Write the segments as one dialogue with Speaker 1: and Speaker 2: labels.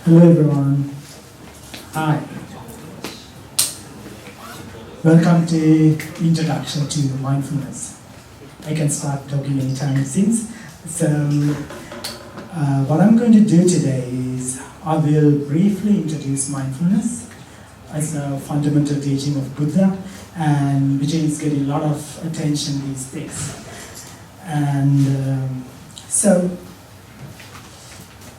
Speaker 1: Hello everyone. Hi. Welcome to Introduction to Mindfulness. I can start talking anytime it seems. So what I'm going to do today is I will briefly introduce mindfulness as a fundamental teaching of Buddha, and which is getting a lot of attention these days. And so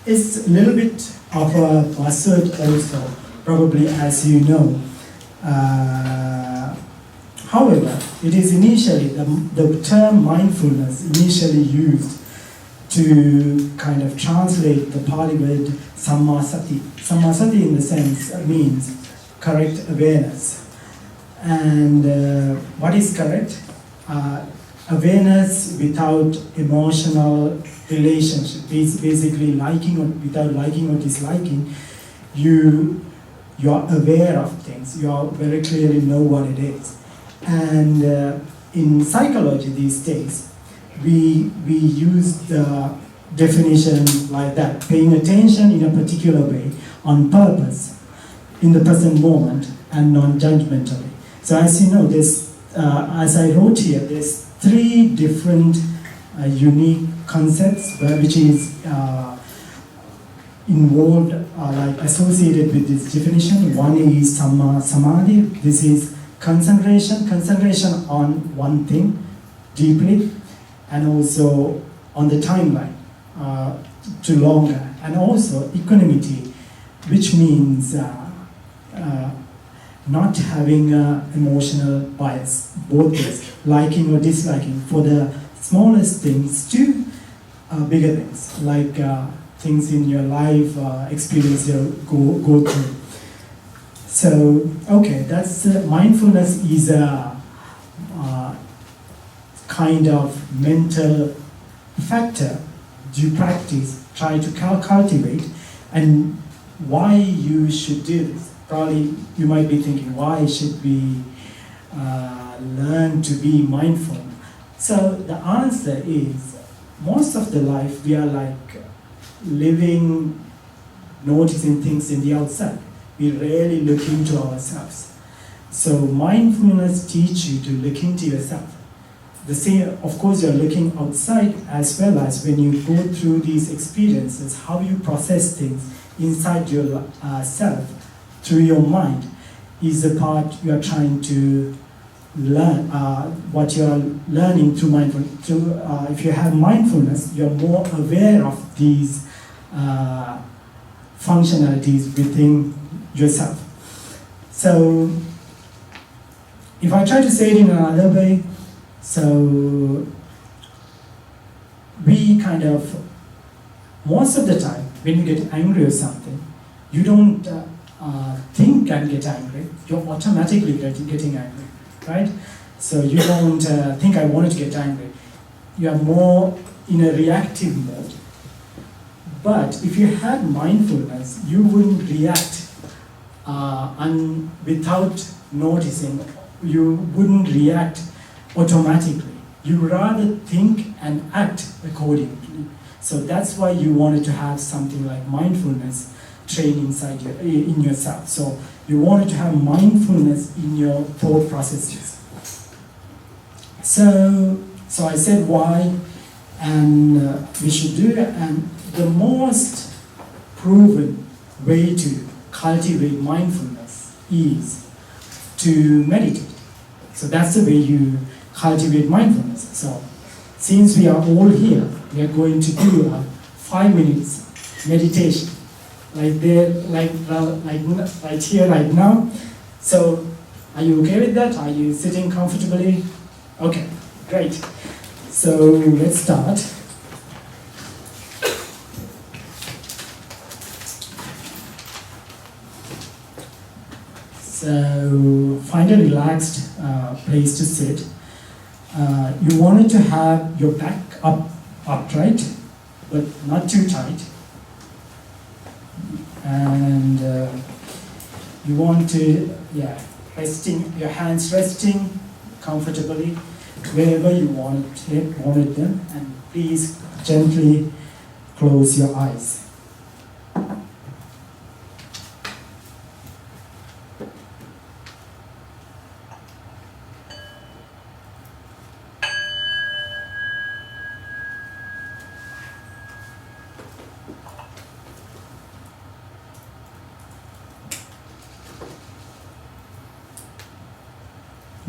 Speaker 1: it's a little bit of a buzzword also, probably as you know. However, it is initially, the term mindfulness initially used to kind of translate the Pali word sammasati. Sammasati in the sense means correct awareness. And what is correct? Awareness without emotional relationship, basically liking or without liking or disliking, you are aware of things, you very clearly know what it is. And in psychology these days, we use the definition like that, paying attention in a particular way, on purpose, in the present moment, and non-judgmentally. So as you know, as I wrote here, there's 3 different unique concepts which is involved, like associated with this definition. One is samadhi. This is concentration on one thing deeply, and also on the timeline to longer, and also equanimity, which means not having emotional bias, both ways, liking or disliking, for the smallest things to bigger things, like things in your life, experience you go through. So, okay, that's mindfulness is a kind of mental factor you practice, try to cultivate, and why you should do this. Probably you might be thinking, why should we learn to be mindful? So the answer is, most of the life we are like living, noticing things in the outside. We rarely look into ourselves. So mindfulness teaches you to look into yourself. The same, of course, you're looking outside as well as when you go through these experiences, how you process things inside your self through your mind is the part you are trying to learn, what you are learning through mindfulness. If you have mindfulness, you're more aware of these functionalities within yourself. So, if I try to say it in another way, so we kind of, most of the time, when you get angry or something, you don't think and get angry, you're automatically getting angry, right? So you don't think I wanted to get angry. You are more in a reactive mode. But if you had mindfulness, you wouldn't react without noticing. You wouldn't react automatically. You rather think and act accordingly. So that's why you wanted to have something like mindfulness trained inside in yourself. So you wanted to have mindfulness in your thought processes. So I said why, and we should do it. And the most proven way to cultivate mindfulness is to meditate. So that's the way you cultivate mindfulness. So since we are all here, we are going to do a 5 minutes meditation, like right here, right now. So are you okay with that? Are you sitting comfortably? Okay, great. So let's start. So find a relaxed place to sit. You wanted to have your back upright, but not too tight. And you want to, resting, your hands resting comfortably wherever you wanted them, and please gently close your eyes.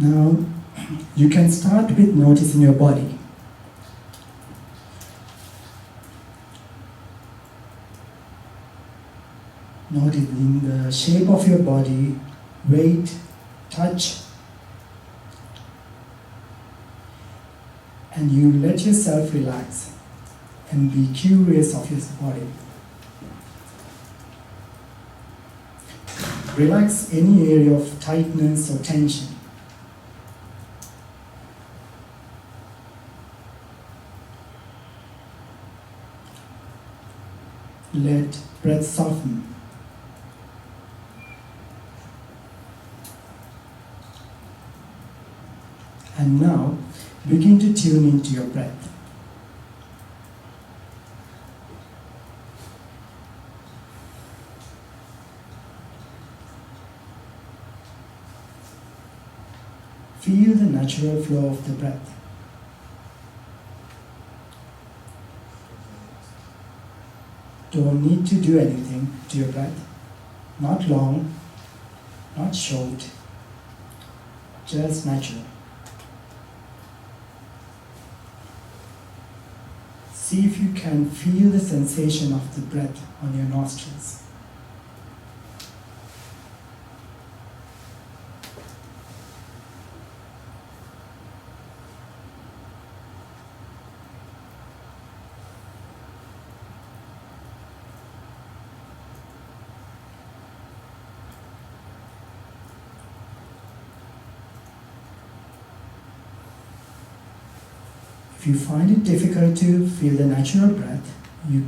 Speaker 1: Now, you can start with noticing your body. Noticing the shape of your body, weight, touch, and you let yourself relax and be curious of your body. Relax any area of tightness or tension. Let breath soften. And now, begin to tune into your breath. Feel the natural flow of the breath. Don't need to do anything to your breath. Not long, not short, just natural. See if you can feel the sensation of the breath on your nostrils. If you find it difficult to feel the natural breath, you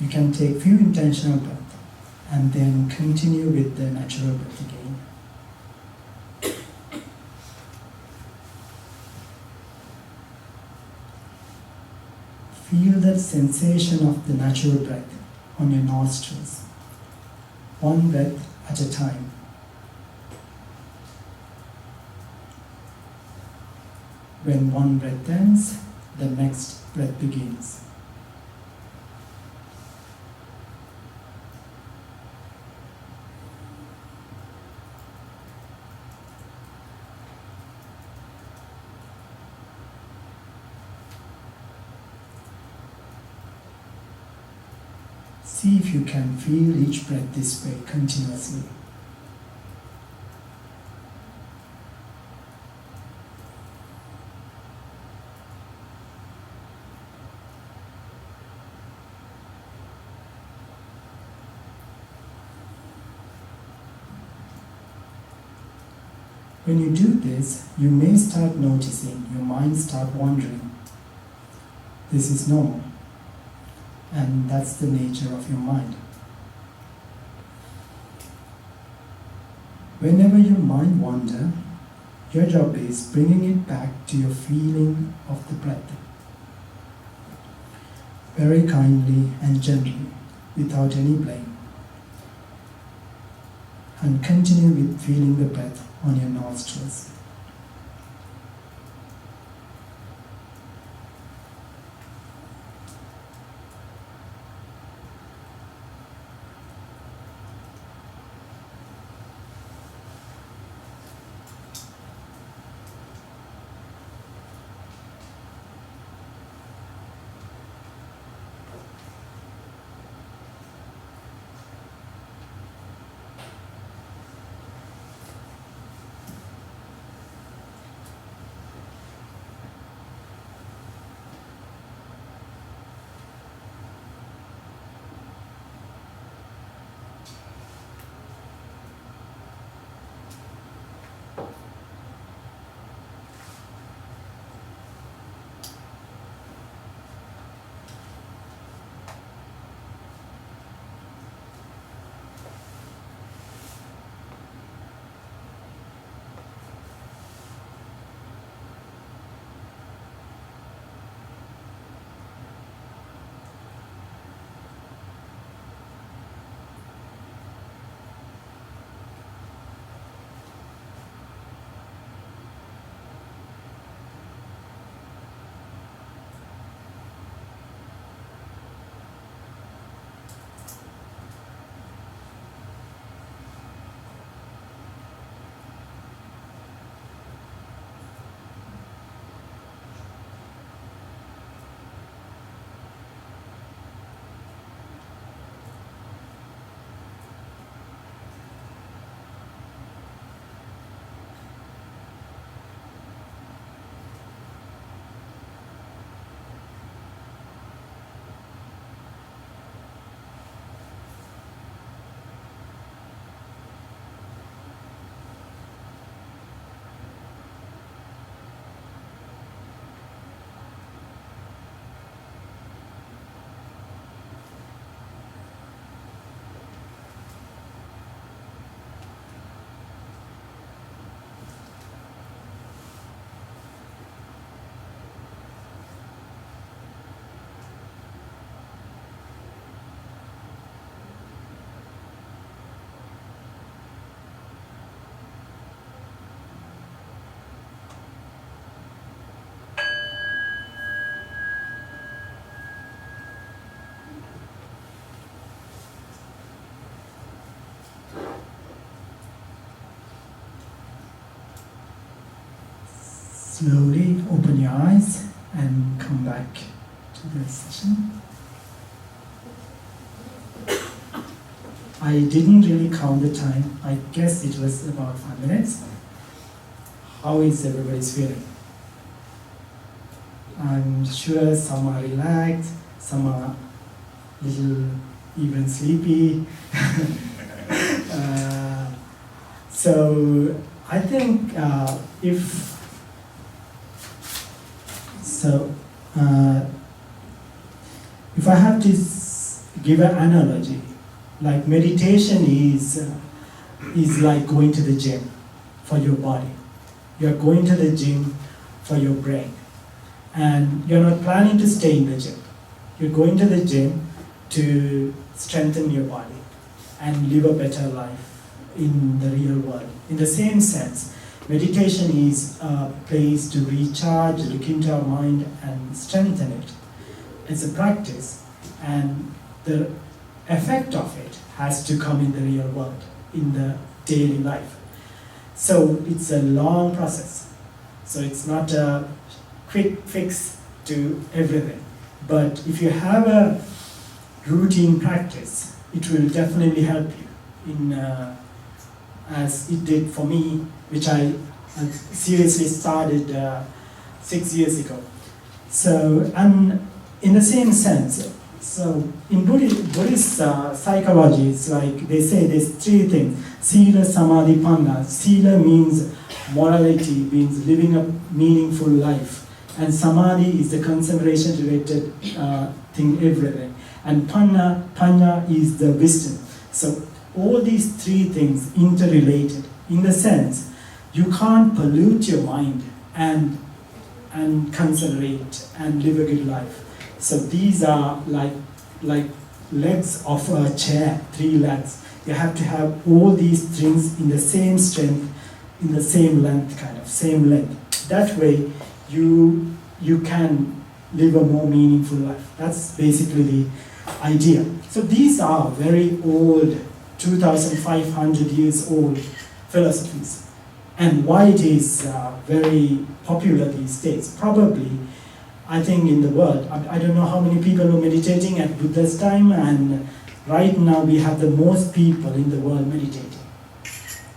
Speaker 1: can take few intentional breaths and then continue with the natural breath again. Feel that sensation of the natural breath on your nostrils, one breath at a time. When one breath ends, the next breath begins. See if you can feel each breath this way continuously. When you do this, you may start noticing your mind start wandering. This is normal, and that's the nature of your mind. Whenever your mind wanders, your job is bringing it back to your feeling of the breath. Very kindly and gently, without any blame. And continue with feeling the breath on your nostrils. slowly open your eyes and come back to the session. I didn't really count the time. I guess it was about 5 minutes. How is everybody's feeling? I'm sure some are relaxed, some are little even sleepy. So I think if I have to give an analogy, like meditation is like going to the gym for your body. You're going to the gym for your brain. And you're not planning to stay in the gym. You're going to the gym to strengthen your body and live a better life in the real world. In the same sense, meditation is a place to recharge, look into our mind and strengthen it. It's a practice, and the effect of it has to come in the real world, in the daily life. So it's a long process. So it's not a quick fix to everything. But if you have a routine practice, it will definitely help you in, as it did for me, which I seriously started 6 years ago. So, and in the same sense, so in Buddhist psychology, it's like they say there's 3 things: Sila, Samadhi, Panna. Sila means morality, means living a meaningful life. And Samadhi is the concentration-related thing, everything. And Panna is the wisdom. So all these 3 things interrelated, in the sense, you can't pollute your mind and concentrate and live a good life. So these are like legs of a chair, 3 legs. You have to have all these things in the same strength, in the same length, kind of, same length. That way, you can live a more meaningful life. That's basically the idea. So these are very old, 2,500 years old philosophies. And why it is very popular these days? Probably, I think in the world, I don't know how many people were meditating at Buddha's time, and right now we have the most people in the world meditating.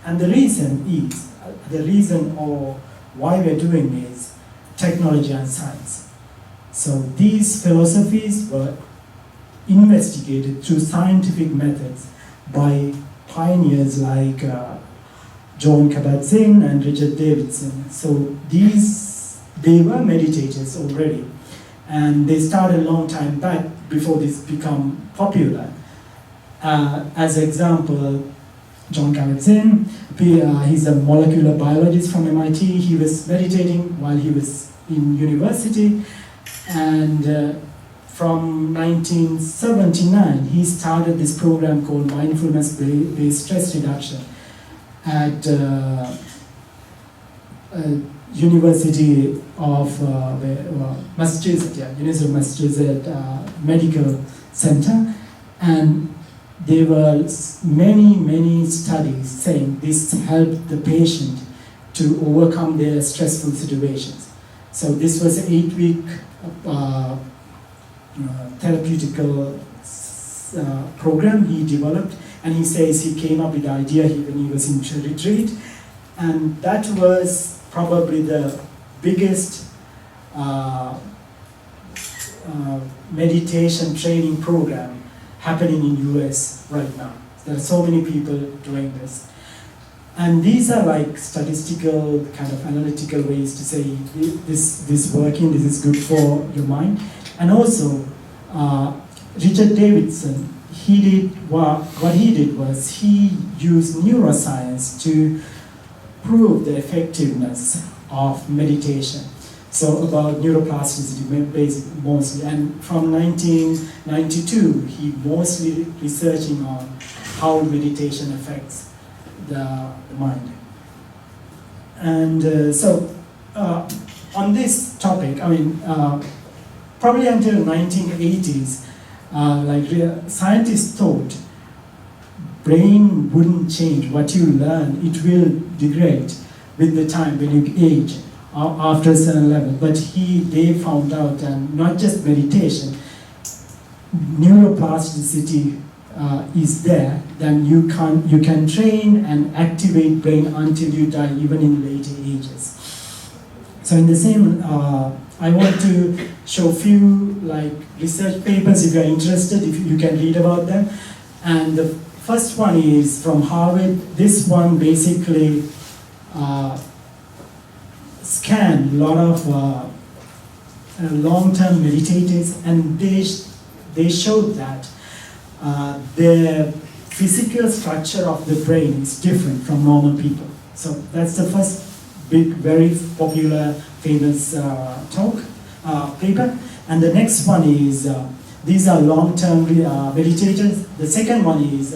Speaker 1: And the reason or why we're doing is technology and science. So these philosophies were investigated through scientific methods by pioneers like John Kabat-Zinn and Richard Davidson. So they were meditators already, and they started a long time back before this became popular. As an example, John Kabat-Zinn, he's a molecular biologist from MIT. He was meditating while he was in university, and from 1979, he started this program called Mindfulness-based stress reduction at University of Massachusetts, University of Massachusetts Medical Center, and there were many studies saying this helped the patient to overcome their stressful situations. So this was an 8-week therapeutical program he developed, and he says he came up with the idea when he was in retreat, and that was probably the biggest meditation training program happening in US right now. There are so many people doing this. And these are like statistical, kind of analytical ways to say this working, this is good for your mind. And also, Richard Davidson, what he did was he used neuroscience to prove the effectiveness of meditation. So about neuroplasticity mostly, and from 1992 he mostly researching on how meditation affects the mind. And so on this topic, I mean, probably until 1980s, scientists thought brain wouldn't change. What you learn, it will degrade with the time when you age. after a certain level. But they found out, and not just meditation, neuroplasticity is there, then you can train and activate brain until you die, even in later ages. So in the same, I want to show few research papers if you are interested, if you can read about them. And the first one is from Harvard. This one basically scanned a lot of long-term meditators, and they showed that the physical structure of the brain is different from normal people. So that's the first big, very popular, famous paper. And the next one is, these are long-term meditators. The second one is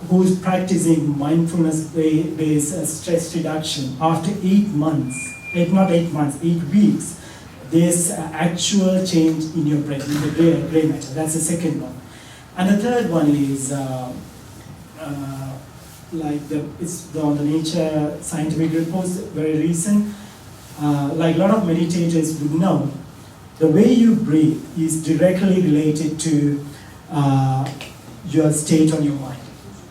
Speaker 1: who's practicing mindfulness-based stress reduction. After 8 weeks, there's on change in your brain, in the brain matter. That's the second one. And the third one is it's on the Nature scientific reports, very recent. Like a lot of meditators would know, the way you breathe is directly related to your state on your mind.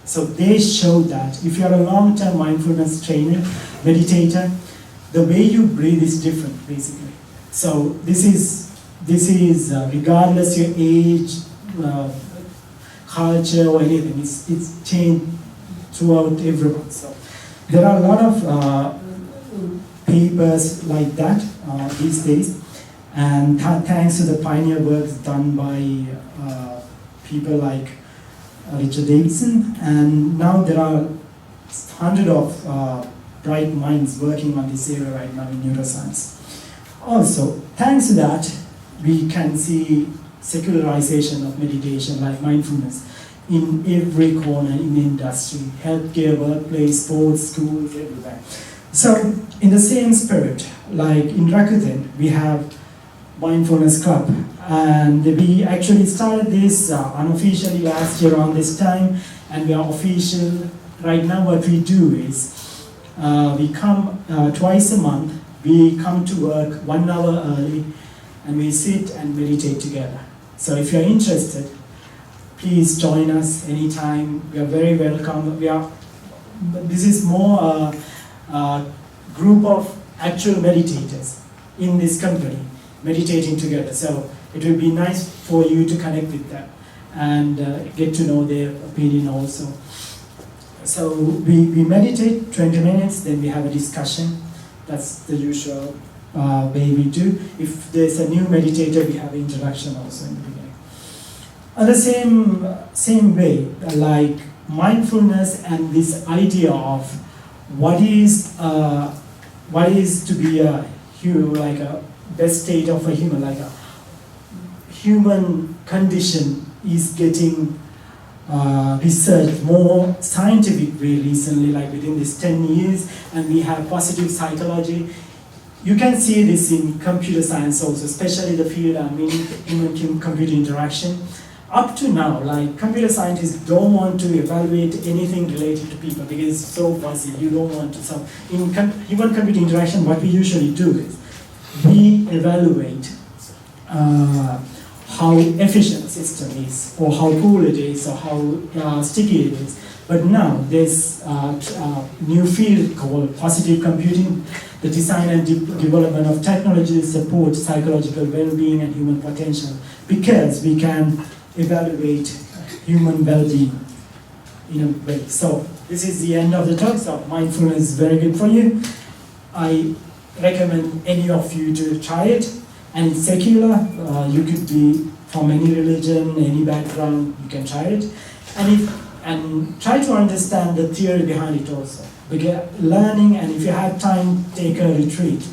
Speaker 1: So they show that if you are a long-term mindfulness trainer, meditator, the way you breathe is different, basically. So this is regardless your age, culture or anything, it's changed throughout everyone. So there are a lot of papers like that these days, and thanks to the pioneer works done by people like Richard Davidson, and now there are hundreds of bright minds working on this area right now in neuroscience. Also, thanks to that, we can see secularization of meditation, like mindfulness, in every corner in industry, healthcare, workplace, sports, schools, everywhere. So, in the same spirit, like in Rakuten, we have Mindfulness Club, and we actually started this unofficially last year around this time, and we are official. Right now what we do is, we come twice a month, we come to work 1 hour early, and we sit and meditate together. So if you're interested, please join us anytime. We are very welcome. This is more a group of actual meditators in this company meditating together. So it will be nice for you to connect with them and get to know their opinion also. So we meditate 20 minutes, then we have a discussion. That's the usual way we do. If there's a new meditator, we have an introduction also in the beginning. And the same way, like mindfulness and this idea of what is to be a human, like a best state of a human, like a human condition is getting researched more scientific way recently, like within this 10 years, and we have positive psychology. You can see this in computer science also, especially the field human-computer interaction. Up to now, like computer scientists don't want to evaluate anything related to people because it's so fuzzy, you don't want to. So in human-computer interaction, what we usually do is we evaluate how efficient the system is, or how cool it is, or how sticky it is. But now there's a new field called positive computing, the design and development of technology to support psychological well-being and human potential, because we can evaluate human well-being in a way. So this is the end of the talk. So mindfulness is very good for you. I recommend any of you to try it, and it's secular. You could be from any religion, any background, you can try it, and try to understand the theory behind it also. Because learning, and if you have time, take a retreat.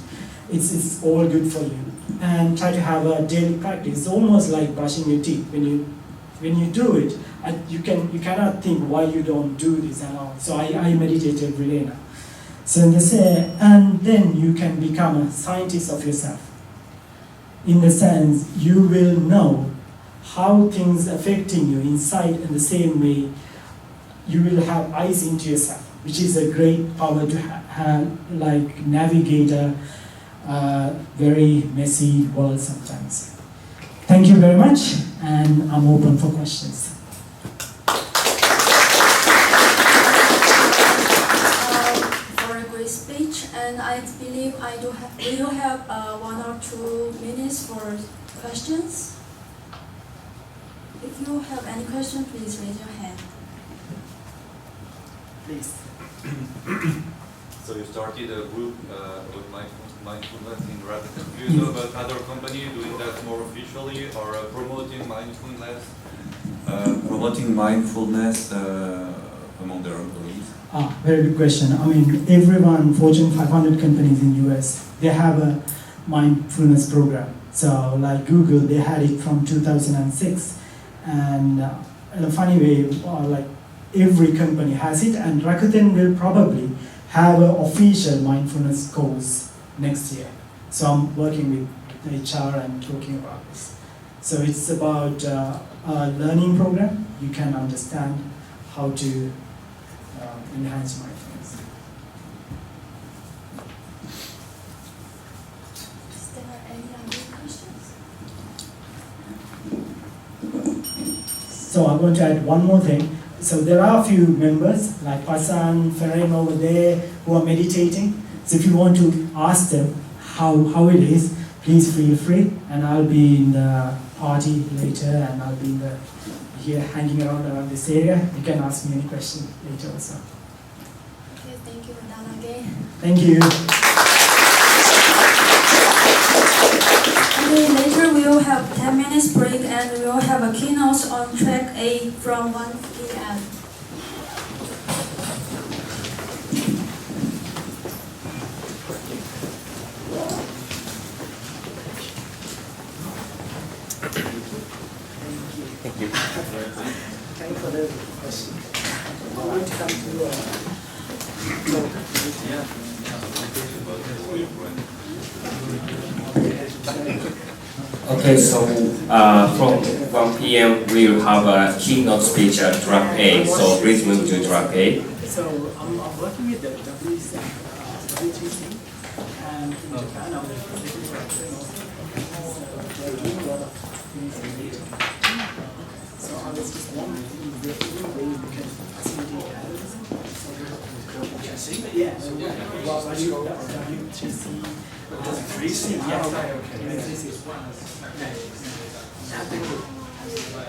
Speaker 1: It's all good for you. And try to have a daily practice. It's almost like brushing your teeth. When you do it, you cannot think why you don't do this and all. So I meditate every day now. So and then you can become a scientist of yourself. In the sense, you will know how things affecting you inside, in the same way you will have eyes into yourself, which is a great power to have, like navigate a very messy world sometimes. Thank you very much, and I'm open for questions.
Speaker 2: For a great speech, and I believe we will have 1 or 2 minutes for questions. If you have any question, please raise your hand.
Speaker 1: Please.
Speaker 3: So you started a group with mindfulness in Rakuten. Do you know about other companies doing that more officially or promoting mindfulness among their employees?
Speaker 1: Very good question. I mean, everyone, Fortune 500 companies in US, they have a mindfulness program. So like Google, they had it from 2006. And in a funny way, like every company has it, and Rakuten will probably have an official mindfulness course next year. So I'm working with HR and talking about this. So it's about a learning program. You can understand how to enhance mindfulness.
Speaker 2: Is there any other questions?
Speaker 1: So I'm going to add one more thing. So there are a few members like Pasan, Ferren over there who are meditating. So if you want to ask them how it is, please feel free. And I'll be in the party later, and I'll be here hanging around this area. You can ask me any question later also.
Speaker 2: Okay, thank you, Dana again.
Speaker 1: Thank you.
Speaker 2: Okay, later we will have 10 minutes break, and we will have a keynote on track A from 1 p.m.
Speaker 4: Thank you.
Speaker 1: Thank you for the question. I want to come
Speaker 4: Okay, so from 1 p.m. we will have a keynote speech at track A. So please move to track A.
Speaker 1: So I'm working with the W3C, and in Japan I'm representing they're doing a lot of things related. So I was just wondering if there's any way we can facilitate advocacy. Yeah, so W3C. W3C, yeah. W3C.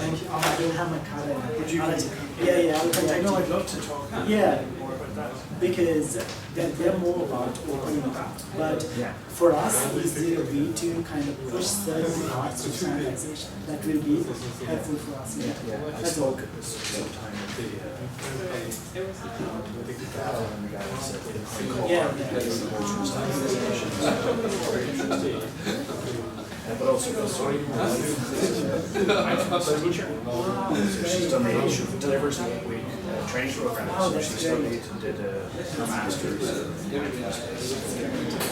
Speaker 1: Thank you. I don't have my card. Would you like to come? Yeah, I'll come. I know I'd love to talk more about that. Because they're more about opening up. But for us, is there a way to kind of push certain parts of standardization that will be helpful for us? That's all.
Speaker 5: But also the story mindfulness teacher. So she's done she delivers a 8-week training program. So she studied and did her master's.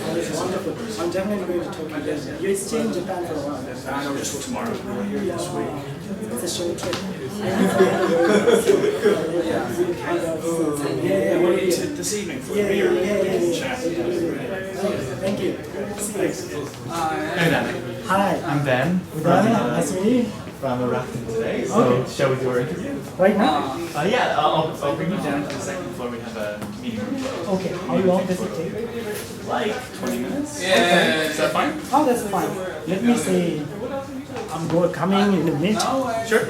Speaker 1: That's wonderful. I'm definitely going to talk to you. You stay in Japan for a while.
Speaker 5: I know just for tomorrow. We're here this week.
Speaker 1: It's a short trip.
Speaker 5: We'll meet this evening for a beer. Chat.
Speaker 1: Thank you.
Speaker 6: Hey Dan.
Speaker 1: Hi.
Speaker 6: I'm Ben.
Speaker 1: Nice to meet you.
Speaker 6: From Rakuten today. So
Speaker 1: Okay.
Speaker 6: shall we do our interview?
Speaker 1: Right now?
Speaker 6: Yeah, I'll bring you down to the second floor. We have a meeting room.
Speaker 1: Okay. How long does it take?
Speaker 6: Like 20 minutes.
Speaker 1: Yeah.
Speaker 6: Is that fine?
Speaker 1: Oh, that's fine. Let me say, I'm coming in a minute.
Speaker 6: Sure.